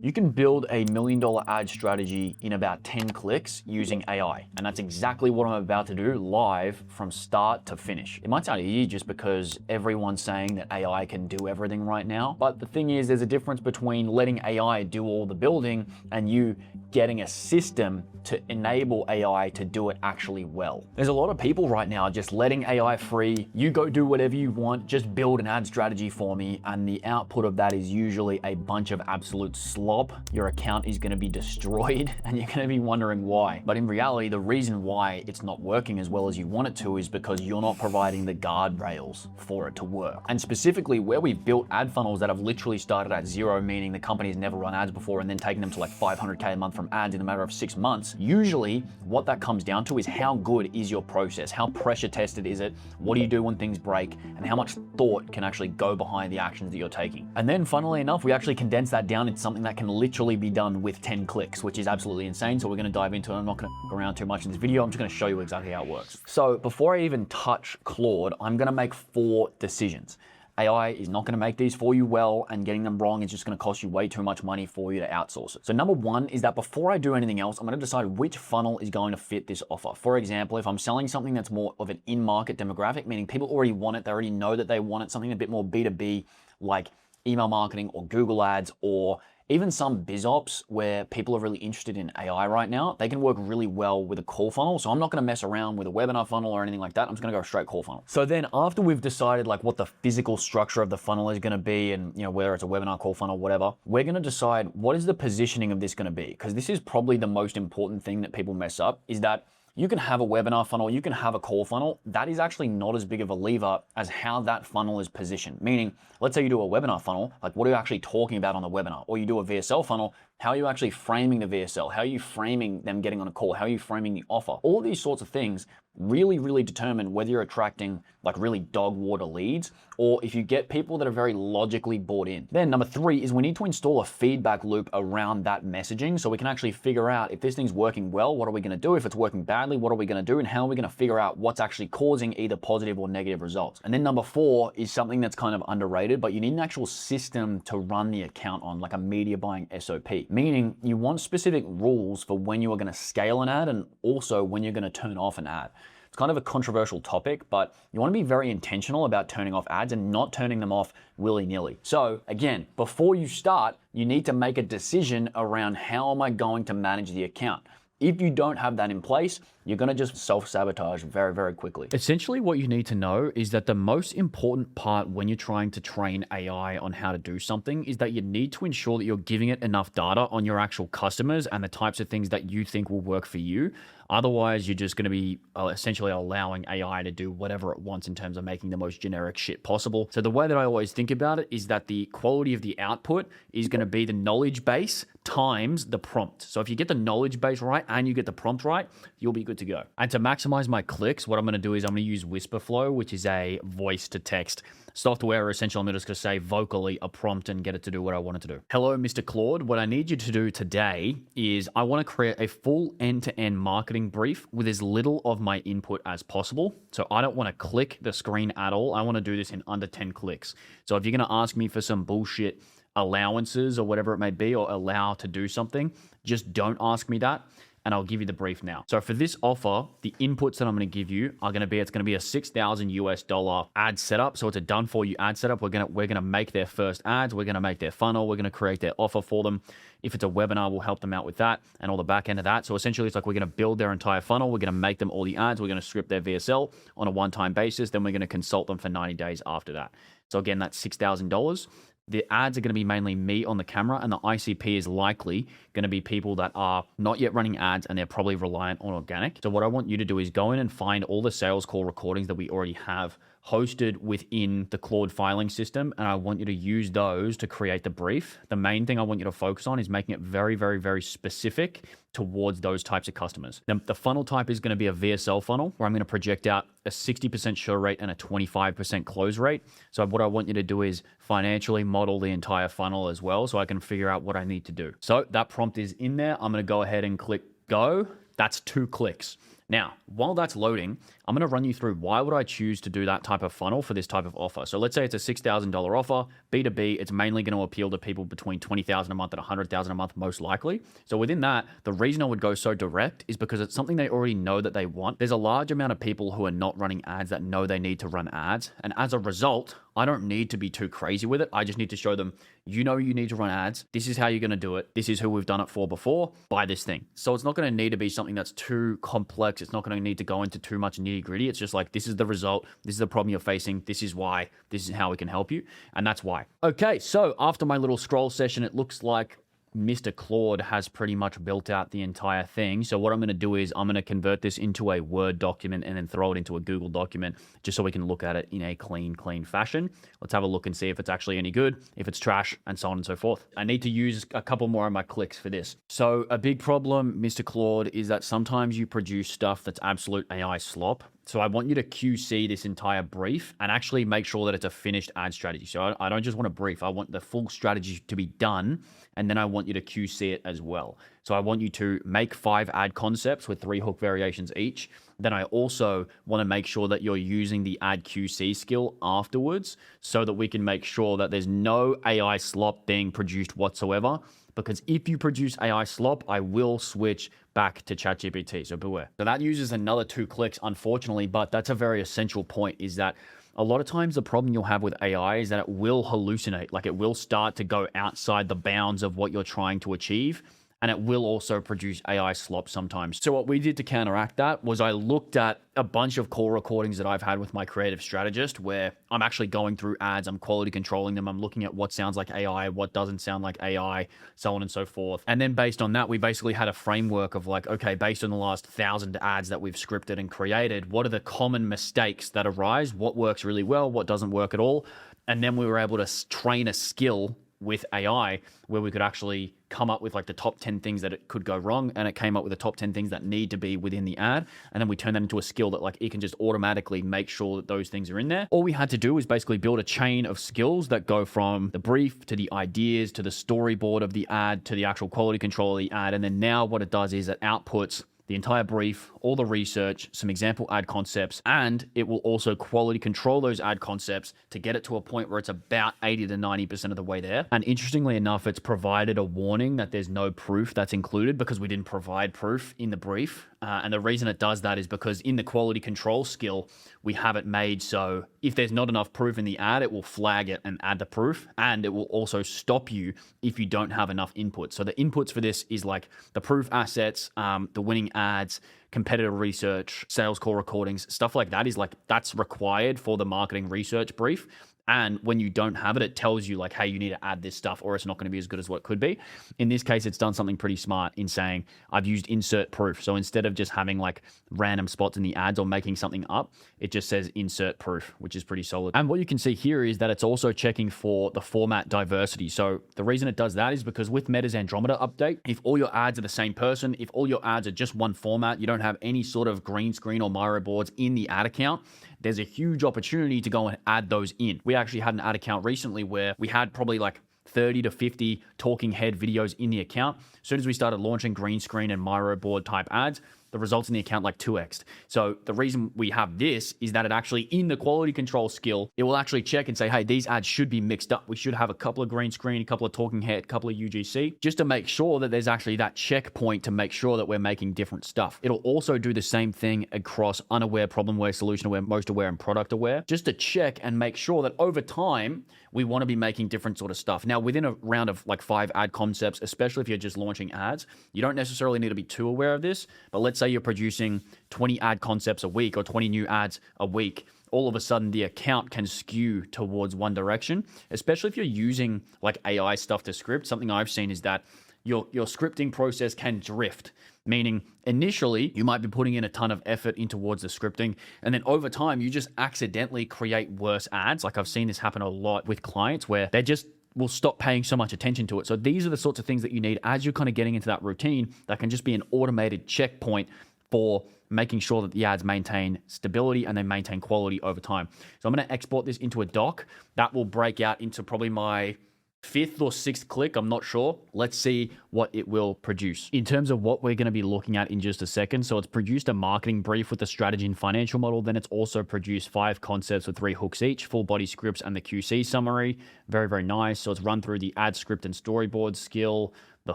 You can build a $1 million ad strategy in about 10 clicks using AI. And that's exactly what I'm about to do live from start to finish. It might sound easy just because everyone's saying that AI can do everything right now. But the thing is, there's a difference between letting AI do all the building and you getting a system to enable AI to do it actually well. There's a lot of people right now just letting AI free. You go do whatever you want, just build an ad strategy for me. And the output of that is usually a bunch of absolute slop. Your account is going to be destroyed and you're going to be wondering why. But in reality, the reason why it's not working as well as you want it to is because you're not providing the guardrails for it to work. And specifically where we've built ad funnels that have literally started at zero, meaning the company's never run ads before, and then taken them to like 500K a month from ads in a matter of 6 months, usually what that comes down to is how good is your process? How pressure tested is it? What do you do when things break? And how much thought can actually go behind the actions that you're taking? And then funnily enough, we actually condense that down into something that can literally be done with 10 clicks, which is absolutely insane. So we're going to dive into it. I'm not going to f around too much in this video. I'm just going to show you exactly how it works. So before I even touch Claude, I'm going to make 4 decisions. AI is not going to make these for you well, and getting them wrong is just going to cost you way too much money for you to outsource it. So number 1 is that before I do anything else, I'm going to decide which funnel is going to fit this offer. For example, if I'm selling something that's more of an in-market demographic, meaning people already want it, they already know that they want it, something a bit more B2B like email marketing or Google ads, or even some biz ops where people are really interested in AI right now, they can work really well with a call funnel. So I'm not going to mess around with a webinar funnel or anything like that. I'm just going to go straight call funnel. So then after we've decided like what the physical structure of the funnel is going to be, and whether it's a webinar, call funnel, whatever, we're going to decide what is the positioning of this going to be, because this is probably the most important thing that people mess up, is that you can have a webinar funnel, you can have a call funnel. That is actually not as big of a lever as how that funnel is positioned. Meaning, let's say you do a webinar funnel, like what are you actually talking about on the webinar? Or you do a VSL funnel, how are you actually framing the VSL? How are you framing them getting on a call? How are you framing the offer? All these sorts of things really determine whether you're attracting like really dog water leads, or if you get people that are very logically bought in. Then number 3 is we need to install a feedback loop around that messaging so we can actually figure out if this thing's working well, what are we going to do? If it's working badly, what are we going to do? And how are we going to figure out what's actually causing either positive or negative results? And then number 4 is something that's kind of underrated, but you need an actual system to run the account on, like a media buying SOP. Meaning you want specific rules for when you are going to scale an ad and also when you're going to turn off an ad. It's kind of a controversial topic, but you want to be very intentional about turning off ads and not turning them off willy-nilly. So again, before you start, you need to make a decision around how am I going to manage the account. If you don't have that in place, you're going to just self-sabotage very quickly. Essentially, what you need to know is that the most important part when you're trying to train AI on how to do something is that you need to ensure that you're giving it enough data on your actual customers and the types of things that you think will work for you. Otherwise, you're just going to be essentially allowing AI to do whatever it wants in terms of making the most generic shit possible. So the way that I always think about it is that the quality of the output is going to be the knowledge base times the prompt. So if you get the knowledge base right and you get the prompt right, you'll be good to go. And to maximize my clicks, what I'm going to do is I'm going to use Whisperflow, which is a voice to text software. Essentially, I'm just going to say vocally a prompt and get it to do what I want it to do. Hello, Mr. Claude. What I need you to do today is I want to create a full end-to-end marketing brief with as little of my input as possible. So I don't want to click the screen at all. I want to do this in under 10 clicks. So if you're going to ask me for some bullshit allowances or whatever it may be, or allow to do something, just don't ask me that, and I'll give you the brief now. So for this offer, the inputs that I'm going to give you are going to be, it's going to be a $6,000 ad setup. So it's a done for you ad setup. We're going to make their first ads. We're going to make their funnel. We're going to create their offer for them. If it's a webinar, we'll help them out with that and all the back end of that. So essentially, it's like we're going to build their entire funnel. We're going to make them all the ads. We're going to script their VSL on a one-time basis. Then we're going to consult them for 90 days after that. So again, that's $6,000. The ads are going to be mainly me on the camera, and the ICP is likely going to be people that are not yet running ads and they're probably reliant on organic. So what I want you to do is go in and find all the sales call recordings that we already have hosted within the Claude filing system, and I want you to use those to create the brief. The main thing I want you to focus on is making it very specific towards those types of customers. Then the funnel type is going to be a VSL funnel where I'm going to project out a 60% show rate and a 25% close rate. So what I want you to do is financially model the entire funnel as well, so I can figure out what I need to do. So that prompt is in there. I'm going to go ahead and click go. That's 2 clicks. Now, while that's loading, I'm going to run you through why would I choose to do that type of funnel for this type of offer. So let's say it's a $6,000 offer, B2B, it's mainly going to appeal to people between $20,000 a month and $100,000 a month most likely. So within that, the reason I would go so direct is because it's something they already know that they want. There's a large amount of people who are not running ads that know they need to run ads. And as a result, I don't need to be too crazy with it. I just need to show them, you know, you need to run ads. This is how you're going to do it. This is who we've done it for before. Buy this thing. So it's not going to need to be something that's too complex. It's not going to need to go into too much nitty gritty. It's just like, this is the result. This is the problem you're facing. This is why. This is how we can help you. And that's why. Okay. So after my little scroll session, it looks like Mr. Claude has pretty much built out the entire thing. So what I'm going to do is I'm going to convert this into a Word document and then throw it into a Google document just so we can look at it in a clean fashion. Let's have a look and see if it's actually any good, if it's trash, and so on and so forth. I need to use a couple more of my clicks for this. So a big problem, Mr. Claude, is that sometimes you produce stuff that's absolute AI slop. So I want you to QC this entire brief and actually make sure that it's a finished ad strategy. So I don't just want a brief. I want the full strategy to be done. And then I want you to QC it as well. So I want you to make 5 ad concepts with 3 hook variations each. Then I also want to make sure that you're using the ad QC skill afterwards so that we can make sure that there's no AI slop being produced whatsoever. Because if you produce AI slop, I will switch back to ChatGPT. So beware. So that uses another 2 clicks, unfortunately, but that's a very essential point, is that a lot of times the problem you'll have with AI is that it will hallucinate. Like, it will start to go outside the bounds of what you're trying to achieve. And it will also produce AI slop sometimes. So what we did to counteract that was I looked at a bunch of call recordings that I've had with my creative strategist where I'm actually going through ads, I'm quality controlling them, I'm looking at what sounds like AI, what doesn't sound like AI, so on and so forth. And then based on that, we basically had a framework of like, okay, based on the last 1,000 ads that we've scripted and created, what are the common mistakes that arise? What works really well? What doesn't work at all? And then we were able to train a skill with AI where we could actually come up with like the top 10 things that it could go wrong, and it came up with the top 10 things that need to be within the ad, and then we turned that into a skill that like it can just automatically make sure that those things are in there. All we had to do is basically build a chain of skills that go from the brief to the ideas to the storyboard of the ad to the actual quality control of the ad, and then now what it does is it outputs the entire brief, all the research, some example ad concepts, and it will also quality control those ad concepts to get it to a point where it's about 80 to 90% of the way there. And interestingly enough, it's provided a warning that there's no proof that's included because we didn't provide proof in the brief. And the reason it does that is because in the quality control skill, we have it made so if there's not enough proof in the ad, it will flag it and add the proof, and it will also stop you if you don't have enough input. So the inputs for this is like the proof assets, the winning ads, competitor research, sales call recordings, stuff like that is like, that's required for the marketing research brief. And when you don't have it, it tells you like, hey, you need to add this stuff or it's not going to be as good as what it could be. In this case, it's done something pretty smart in saying I've used insert proof. So instead of just having like random spots in the ads or making something up, it just says insert proof, which is pretty solid. And what you can see here is that it's also checking for the format diversity. So the reason it does that is because with Meta's Andromeda update, if all your ads are the same person, if all your ads are just one format, you don't have any sort of green screen or Miro boards in the ad account, there's a huge opportunity to go and add those in. We actually had an ad account recently where we had probably like 30 to 50 talking head videos in the account. As soon as we started launching green screen and Miro board type ads, the results in the account like 2x'd. So the reason we have this is that it actually, in the quality control skill, it will actually check and say, hey, these ads should be mixed up. We should have a couple of green screen, a couple of talking head, a couple of UGC, just to make sure that there's actually that checkpoint to make sure that we're making different stuff. It'll also do the same thing across unaware, problem aware, solution aware, most aware, and product aware, just to check and make sure that over time, we want to be making different sort of stuff. Now, within a round of like 5 ad concepts, especially if you're just launching ads, you don't necessarily need to be too aware of this, but let's say you're producing 20 ad concepts a week or 20 new ads a week, all of a sudden the account can skew towards one direction, especially if you're using like AI stuff to script. Something I've seen is that your scripting process can drift, meaning initially you might be putting in a ton of effort in towards the scripting, and then over time you just accidentally create worse ads. Like I've seen this happen a lot with clients where they just will stop paying so much attention to it. So these are the sorts of things that you need as you're kind of getting into that routine that can just be an automated checkpoint for making sure that the ads maintain stability and they maintain quality over time. So I'm going to export this into a doc that will break out into probably my fifth or sixth click, I'm not sure. Let's see what it will produce. In terms of what we're going to be looking at in just a second, so it's produced a marketing brief with the strategy and financial model. Then it's also produced 5 concepts with 3 hooks each, full body scripts and the QC summary. Very, very nice. So it's run through the ad script and storyboard skill, the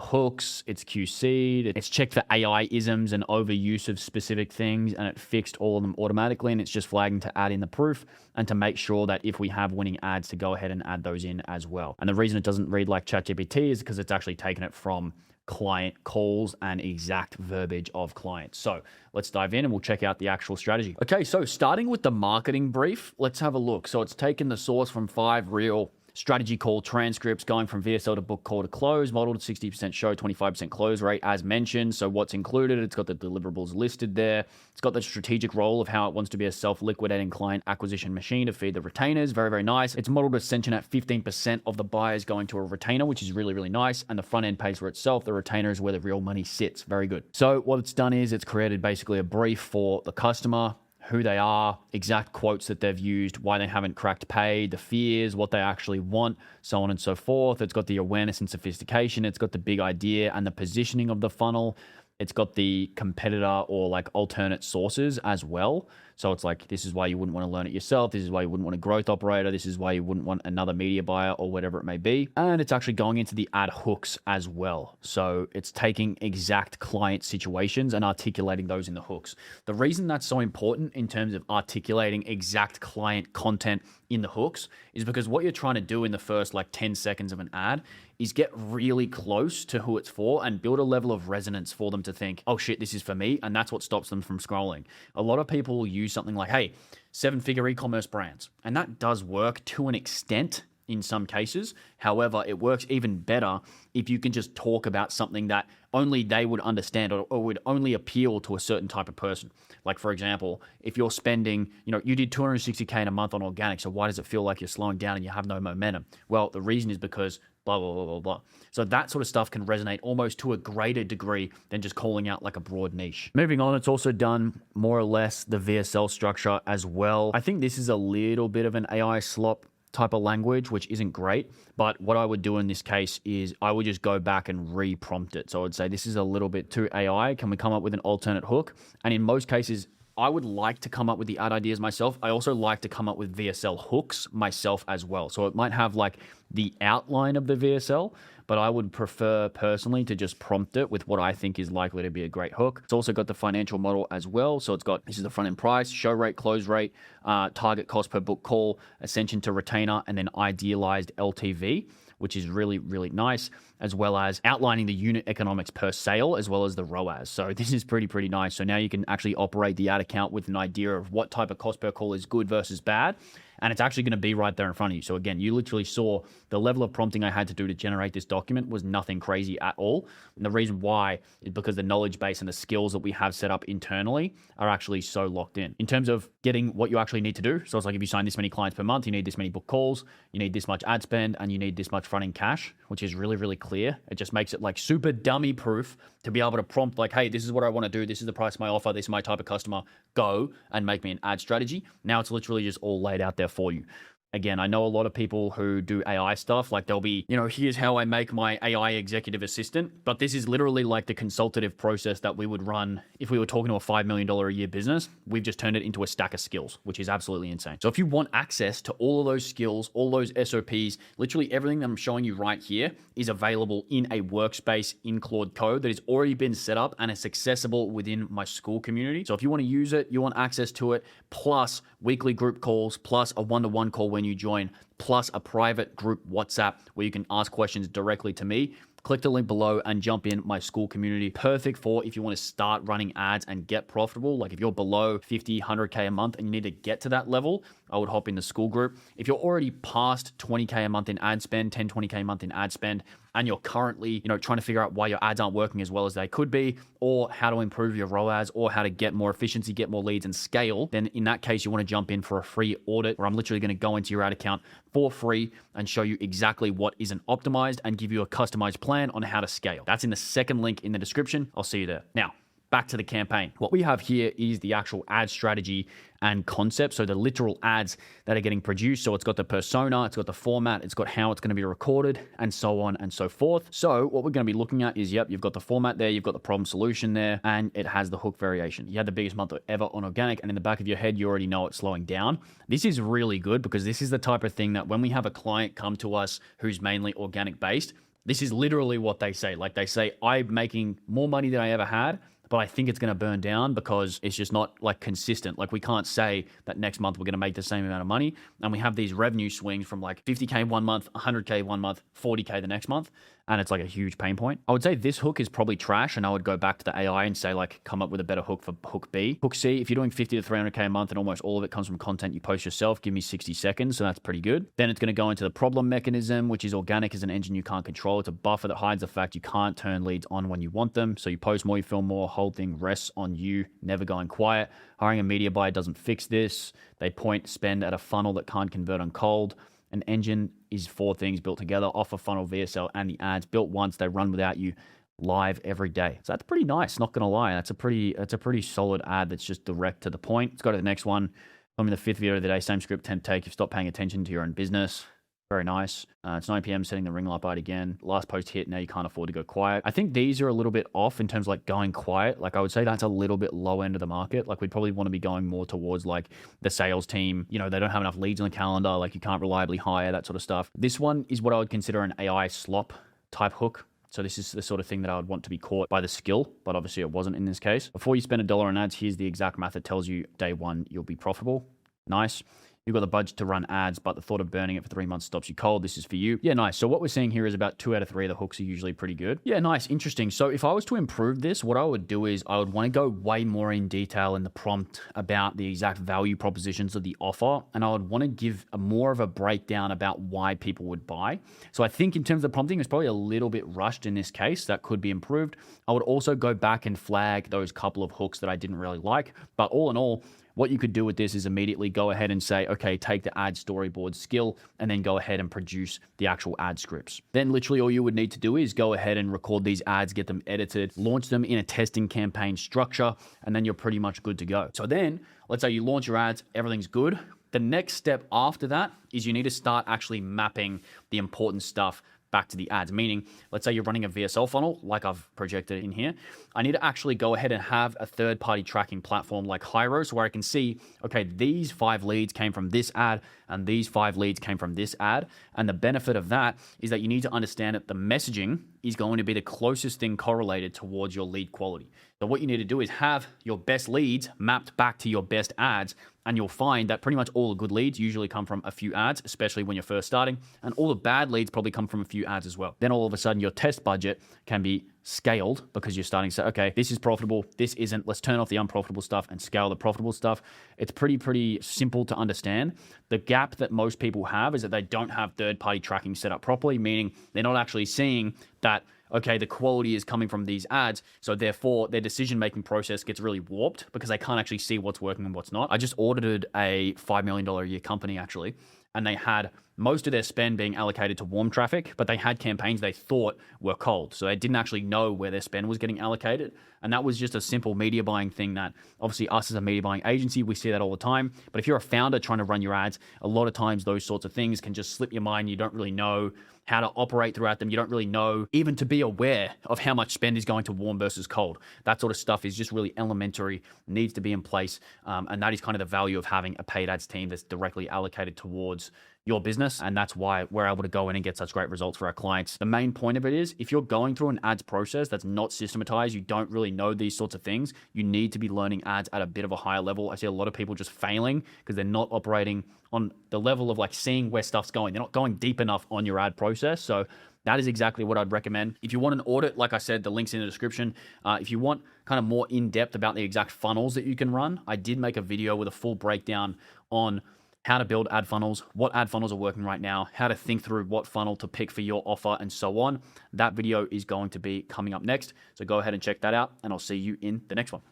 hooks, it's QC'd, it's checked for AI isms and overuse of specific things, and it fixed all of them automatically, and it's just flagging to add in the proof and to make sure that if we have winning ads to go ahead and add those in as well. And the reason it doesn't read like ChatGPT is because it's actually taken it from client calls and exact verbiage of clients. So let's dive in and we'll check out the actual strategy. Okay, so starting with the marketing brief, let's have a look. So it's taken the source from 5 real strategy call transcripts going from VSL to book call to close, modeled 60% show, 25% close rate as mentioned. So what's included, it's got the deliverables listed there. It's got the strategic role of how it wants to be a self-liquidating client acquisition machine to feed the retainers. Very, very nice. It's modeled ascension at 15% of the buyers going to a retainer, which is really, really nice. And the front end pays for itself. The retainer is where the real money sits. Very good. So what it's done is it's created basically a brief for the customer, who they are, exact quotes that they've used, why they haven't cracked pay, the fears, what they actually want, so on and so forth. It's got the awareness and sophistication. It's got the big idea and the positioning of the funnel. It's got the competitor or like alternate sources as well. So it's like, this is why you wouldn't want to learn it yourself. This is why you wouldn't want a growth operator. This is why you wouldn't want another media buyer or whatever it may be. And it's actually going into the ad hooks as well. So it's taking exact client situations and articulating those in the hooks. The reason that's so important in terms of articulating exact client content in the hooks is because what you're trying to do in the first like 10 seconds of an ad is get really close to who it's for and build a level of resonance for them to think, oh shit, this is for me. And that's what stops them from scrolling. A lot of people will use something like, hey, 7-figure e-commerce brands. And that does work to an extent in some cases. However, it works even better if you can just talk about something that only they would understand or would only appeal to a certain type of person. Like, for example, if you're spending, you did 260K in a month on organic, so why does it feel like you're slowing down and you have no momentum? Well, the reason is because blah, blah, blah, blah, blah. So that sort of stuff can resonate almost to a greater degree than just calling out like a broad niche. Moving on, it's also done more or less the VSL structure as well. I think this is a little bit of an AI slop type of language, which isn't great. But what I would do in this case is I would just go back and re-prompt it. So I would say, this is a little bit too AI. Can we come up with an alternate hook? And in most cases, I would like to come up with the ad ideas myself. I also like to come up with VSL hooks myself as well. So it might have like the outline of the VSL, but I would prefer personally to just prompt it with what I think is likely to be a great hook. It's also got the financial model as well. So it's got, this is the front end price, show rate, close rate, target cost per book call, ascension to retainer, and then idealized LTV, which is really, really nice, as well as outlining the unit economics per sale, as well as the ROAS. So this is pretty nice. So now you can actually operate the ad account with an idea of what type of cost per call is good versus bad. And it's actually going to be right there in front of you. So again, you literally saw the level of prompting I had to do to generate this document was nothing crazy at all. And the reason why is because the knowledge base and the skills that we have set up internally are actually so locked in. In terms of getting what you actually need to do. So it's like, if you sign this many clients per month, you need this many book calls, you need this much ad spend, and you need this much front end cash, which is really, really clear. It just makes it like super dummy proof to be able to prompt like, hey, this is what I want to do. This is the price of my offer. This is my type of customer. Go and make me an ad strategy. Now it's literally just all laid out there for you. Again, I know a lot of people who do AI stuff, like they'll be, here's how I make my AI executive assistant. But this is literally like the consultative process that we would run if we were talking to a $5 million a year business. We've just turned it into a stack of skills, which is absolutely insane. So if you want access to all of those skills, all those SOPs, literally everything that I'm showing you right here is available in a workspace in Claude Code that has already been set up and it's accessible within my school community. So if you want to use it, you want access to it, plus weekly group calls, plus a one-to-one call when you join, plus a private group WhatsApp where you can ask questions directly to me. Click the link below and jump in my school community. Perfect for if you want to start running ads and get profitable. Like if you're below 50, 100K a month and you need to get to that level, I would hop in the school group. If you're already past 20K a month in ad spend, 10, 20K a month in ad spend, and you're currently, trying to figure out why your ads aren't working as well as they could be, or how to improve your ROAS, or how to get more efficiency, get more leads and scale, then in that case, you want to jump in for a free audit where I'm literally going to go into your ad account for free and show you exactly what isn't optimized and give you a customized plan on how to scale. That's in the second link in the description. I'll see you there. Now, back to the campaign. What we have here is the actual ad strategy and concept. So the literal ads that are getting produced. So it's got the persona, it's got the format, it's got how it's going to be recorded, and so on and so forth. So what we're going to be looking at is, yep, you've got the format there, you've got the problem solution there, and it has the hook variation. You had the biggest month ever on organic, and in the back of your head, you already know it's slowing down. This is really good because this is the type of thing that when we have a client come to us who's mainly organic based, this is literally what they say. Like they say, I'm making more money than I ever had, but I think it's going to burn down because it's just not like consistent. Like we can't say that next month we're going to make the same amount of money. And we have these revenue swings from like 50K one month, 100K one month, 40K the next month. And it's like a huge pain point. I would say this hook is probably trash, and I would go back to the AI and say like, come up with a better hook for hook B. Hook C, if you're doing 50 to 300K a month and almost all of it comes from content you post yourself, give me 60 seconds. So that's pretty good. Then it's going to go into the problem mechanism, which is organic as an engine you can't control. It's a buffer that hides the fact you can't turn leads on when you want them. So you post more, you film more, whole thing rests on you, never going quiet. Hiring a media buyer doesn't fix this. They point spend at a funnel that can't convert on cold. An engine is 4 things built together: offer, funnel, VSL, and the ads. Built once, they run without you, live every day. So that's pretty nice, not gonna lie. That's a pretty solid ad that's just direct to the point. Let's go to the next one. I'm in the 5th video of the day, same script, 10 take. You've stopped paying attention to your own business. Very nice. It's 9 p.m. setting the ring light bite again. Last post hit. Now you can't afford to go quiet. I think these are a little bit off in terms of like going quiet. Like I would say that's a little bit low end of the market. Like we'd probably want to be going more towards like the sales team. You know, they don't have enough leads on the calendar. Like you can't reliably hire, that sort of stuff. This one is what I would consider an AI slop type hook. So this is the sort of thing that I would want to be caught by the skill, but obviously it wasn't in this case. Before you spend $1 on ads, here's the exact math that tells you day 1 you'll be profitable. Nice. You've got the budget to run ads, but the thought of burning it for 3 months stops you cold. This is for you. Yeah, nice. So what we're seeing here is about 2 out of 3 of the hooks are usually pretty good. Yeah, nice. Interesting. So if I was to improve this, what I would do is I would want to go way more in detail in the prompt about the exact value propositions of the offer. And I would want to give more of a breakdown about why people would buy. So I think in terms of prompting, it's probably a little bit rushed in this case. That could be improved. I would also go back and flag those couple of hooks that I didn't really like. But all in all, what you could do with this is immediately go ahead and say, okay, take the ad storyboard skill and then go ahead and produce the actual ad scripts. Then literally all you would need to do is go ahead and record these ads, get them edited, launch them in a testing campaign structure, and then you're pretty much good to go. So then let's say you launch your ads, everything's good. The next step after that is you need to start actually mapping the important stuff back to the ads. Meaning, let's say you're running a VSL funnel, like I've projected in here. I need to actually go ahead and have a third-party tracking platform like Hyros where I can see, okay, these 5 leads came from this ad and these 5 leads came from this ad. And the benefit of that is that you need to understand that the messaging is going to be the closest thing correlated towards your lead quality. So what you need to do is have your best leads mapped back to your best ads, and you'll find that pretty much all the good leads usually come from a few ads, especially when you're first starting, and all the bad leads probably come from a few ads as well. Then all of a sudden your test budget can be scaled because you're starting to say, okay, this is profitable, this isn't. Let's turn off the unprofitable stuff and scale the profitable stuff. It's pretty simple to understand. The gap that most people have is that they don't have third-party tracking set up properly, meaning they're not actually seeing that, okay, the quality is coming from these ads, so therefore their decision-making process gets really warped because they can't actually see what's working and what's not. I just audited a $5 million a year company actually, and they had most of their spend being allocated to warm traffic, but they had campaigns they thought were cold. So they didn't actually know where their spend was getting allocated. And that was just a simple media buying thing that obviously us as a media buying agency, we see that all the time. But if you're a founder trying to run your ads, a lot of times those sorts of things can just slip your mind. You don't really know how to operate throughout them. You don't really know even to be aware of how much spend is going to warm versus cold. That sort of stuff is just really elementary, needs to be in place. And that is kind of the value of having a paid ads team that's directly allocated towards your business. And that's why we're able to go in and get such great results for our clients. The main point of it is if you're going through an ads process that's not systematized, you don't really know these sorts of things, you need to be learning ads at a bit of a higher level. I see a lot of people just failing because they're not operating on the level of like seeing where stuff's going. They're not going deep enough on your ad process. So that is exactly what I'd recommend. If you want an audit, like I said, the link's in the description. If you want kind of more in-depth about the exact funnels that you can run, I did make a video with a full breakdown on how to build ad funnels, what ad funnels are working right now, how to think through what funnel to pick for your offer, and so on. That video is going to be coming up next. So go ahead and check that out, and I'll see you in the next one.